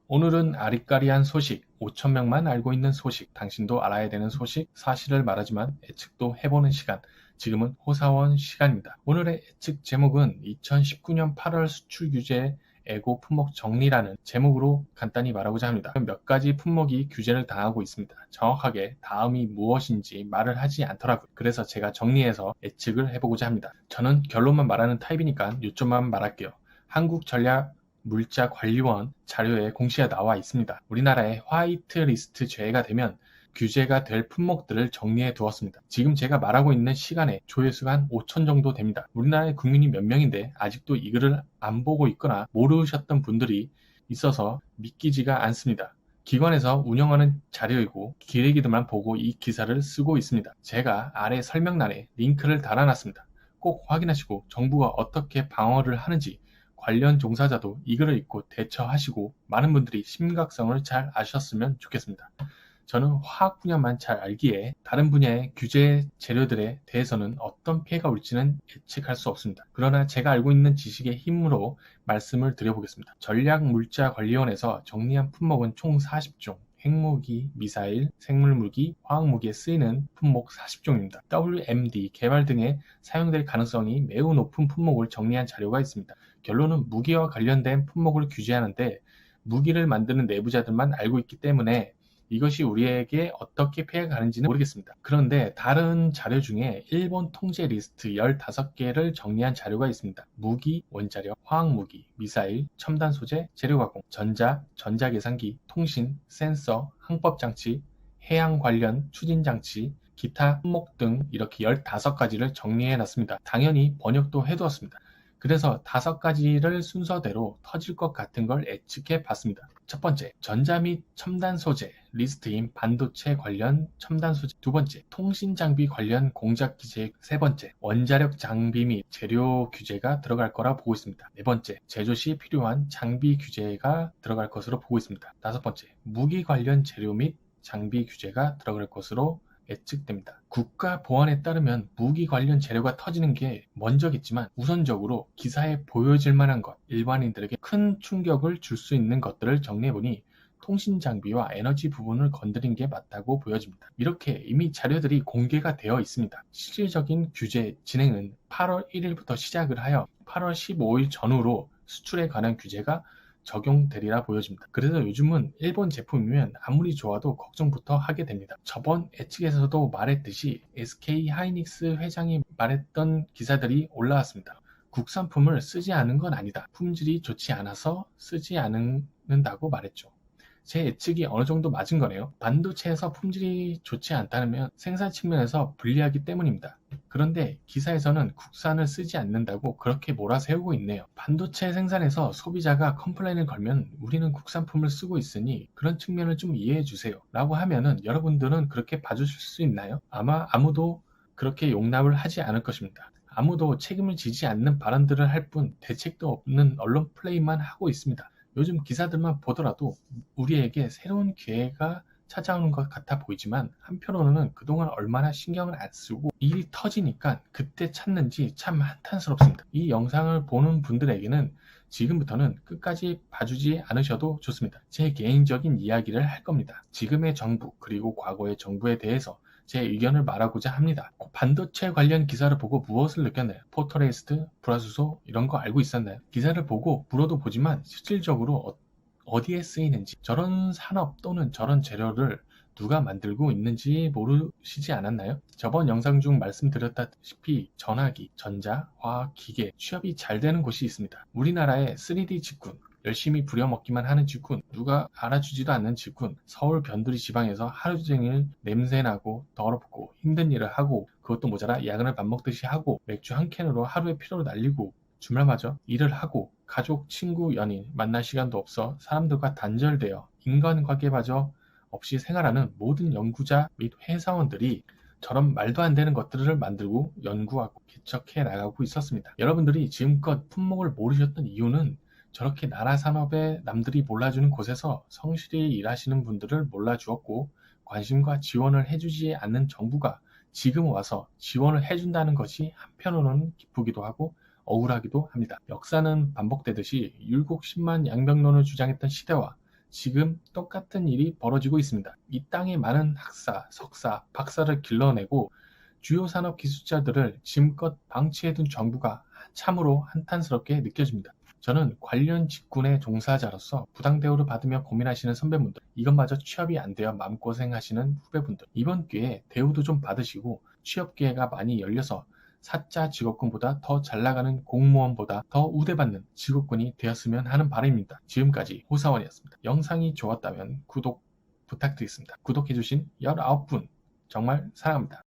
오늘은 아리까리한 소식, 5천명만 알고 있는 소식, 당신도 알아야 되는 소식, 사실을 말하지만 예측도 해보는 시간. 지금은 호사원 시간입니다. 오늘의 예측 제목은 2019년 8월 수출 규제 애고 품목 정리라는 제목으로 간단히 말하고자 합니다. 몇 가지 품목이 규제를 당하고 있습니다. 정확하게 다음이 무엇인지 말을 하지 않더라고요. 그래서 제가 정리해서 예측을 해보고자 합니다. 저는 결론만 말하는 타입이니까 요점만 말할게요. 한국전략물자관리원 자료에 공시가 나와 있습니다. 우리나라의 화이트리스트 제외가 되면 규제가 될 품목들을 정리해 두었습니다. 지금 제가 말하고 있는 시간에 조회수가 한 5천 정도 됩니다. 우리나라의 국민이 몇 명인데 아직도 이 글을 안 보고 있거나 모르셨던 분들이 있어서 믿기지가 않습니다. 기관에서 운영하는 자료이고 기레기들만 보고 이 기사를 쓰고 있습니다. 제가 아래 설명란에 링크를 달아놨습니다. 꼭 확인하시고 정부가 어떻게 방어를 하는지 관련 종사자도 이 글을 읽고 대처하시고 많은 분들이 심각성을 잘 아셨으면 좋겠습니다. 저는 화학 분야만 잘 알기에 다른 분야의 규제 재료들에 대해서는 어떤 피해가 올지는 예측할 수 없습니다. 그러나 제가 알고 있는 지식의 힘으로 말씀을 드려보겠습니다. 전략물자관리원에서 정리한 품목은 총 40종, 핵무기, 미사일, 생물무기, 화학무기에 쓰이는 품목 40종입니다. WMD 개발 등에 사용될 가능성이 매우 높은 품목을 정리한 자료가 있습니다. 결론은 무기와 관련된 품목을 규제하는데 무기를 만드는 내부자들만 알고 있기 때문에 이것이 우리에게 어떻게 피해가 가는지는 모르겠습니다. 그런데 다른 자료 중에 일본 통제 리스트 15개를 정리한 자료가 있습니다. 무기, 원자력, 화학무기, 미사일, 첨단 소재, 재료가공, 전자, 전자계산기, 통신, 센서, 항법장치, 해양 관련 추진장치, 기타 품목 등 이렇게 15가지를 정리해 놨습니다. 당연히 번역도 해두었습니다. 그래서 5가지를 순서대로 터질 것 같은 걸 예측해 봤습니다. 첫 번째, 전자 및 첨단 소재 리스트인 반도체 관련 첨단 소재. 두 번째, 통신 장비 관련 공작 기재. 세 번째, 원자력 장비 및 재료 규제가 들어갈 거라 보고 있습니다. 네 번째, 제조 시 필요한 장비 규제가 들어갈 것으로 보고 있습니다. 다섯 번째, 무기 관련 재료 및 장비 규제가 들어갈 것으로 예측됩니다. 국가 보안에 따르면 무기 관련 재료가 터지는 게 먼저겠지만 우선적으로 기사에 보여질 만한 것, 일반인들에게 큰 충격을 줄 수 있는 것들을 정리해보니 통신 장비와 에너지 부분을 건드린 게 맞다고 보여집니다. 이렇게 이미 자료들이 공개가 되어 있습니다. 실질적인 규제 진행은 8월 1일부터 시작을 하여 8월 15일 전후로 수출에 관한 규제가 적용되리라 보여집니다. 그래서 요즘은 일본 제품이면 아무리 좋아도 걱정부터 하게 됩니다. 저번 예측에서도 말했듯이 SK 하이닉스 회장이 말했던 기사들이 올라왔습니다. 국산품을 쓰지 않은 건 아니다. 품질이 좋지 않아서 쓰지 않는다고 말했죠. 제 예측이 어느 정도 맞은 거네요. 반도체에서 품질이 좋지 않다면 생산 측면에서 불리하기 때문입니다. 그런데 기사에서는 국산을 쓰지 않는다고 그렇게 몰아세우고 있네요. 반도체 생산에서 소비자가 컴플레인을 걸면 우리는 국산품을 쓰고 있으니 그런 측면을 좀 이해해 주세요 라고 하면은 여러분들은 그렇게 봐주실 수 있나요? 아마 아무도 그렇게 용납을 하지 않을 것입니다. 아무도 책임을 지지 않는 발언들을 할 뿐 대책도 없는 언론 플레이만 하고 있습니다. 요즘 기사들만 보더라도 우리에게 새로운 기회가 찾아오는 것 같아 보이지만 한편으로는 그동안 얼마나 신경을 안 쓰고 일이 터지니까 그때 찾는지 참 한탄스럽습니다. 이 영상을 보는 분들에게는 지금부터는 끝까지 봐주지 않으셔도 좋습니다. 제 개인적인 이야기를 할 겁니다. 지금의 정부 그리고 과거의 정부에 대해서 제 의견을 말하고자 합니다. 반도체 관련 기사를 보고 무엇을 느꼈나요? 포토레이스트, 불화수소 이런 거 알고 있었나요? 기사를 보고 물어도 보지만 실질적으로 어디에 쓰이는지 저런 산업 또는 저런 재료를 누가 만들고 있는지 모르시지 않았나요? 저번 영상 중 말씀드렸다시피 전화기, 전자, 화학, 기계 취업이 잘 되는 곳이 있습니다. 우리나라의 3D 직군 열심히 부려먹기만 하는 직군, 누가 알아주지도 않는 직군, 서울 변두리 지방에서 하루 종일 냄새나고 더럽고 힘든 일을 하고 그것도 모자라 야근을 밥 먹듯이 하고 맥주 한 캔으로 하루의 피로를 날리고 주말마저 일을 하고 가족, 친구, 연인 만날 시간도 없어 사람들과 단절되어 인간관계마저 없이 생활하는 모든 연구자 및 회사원들이 저런 말도 안 되는 것들을 만들고 연구하고 개척해 나가고 있었습니다. 여러분들이 지금껏 품목을 모르셨던 이유는 저렇게 나라 산업에 남들이 몰라주는 곳에서 성실히 일하시는 분들을 몰라주었고 관심과 지원을 해주지 않는 정부가 지금 와서 지원을 해준다는 것이 한편으로는 기쁘기도 하고 억울하기도 합니다. 역사는 반복되듯이 율곡 10만 양병론을 주장했던 시대와 지금 똑같은 일이 벌어지고 있습니다. 이 땅에 많은 학사, 석사, 박사를 길러내고 주요 산업 기술자들을 지금껏 방치해둔 정부가 참으로 한탄스럽게 느껴집니다. 저는 관련 직군의 종사자로서 부당 대우를 받으며 고민하시는 선배분들, 이것마저 취업이 안 되어 마음고생하시는 후배분들, 이번 기회에 대우도 좀 받으시고 취업 기회가 많이 열려서 사자 직업군보다 더 잘나가는 공무원보다 더 우대받는 직업군이 되었으면 하는 바람입니다. 지금까지 호사원이었습니다. 영상이 좋았다면 구독 부탁드리겠습니다. 구독해주신 19분 정말 사랑합니다.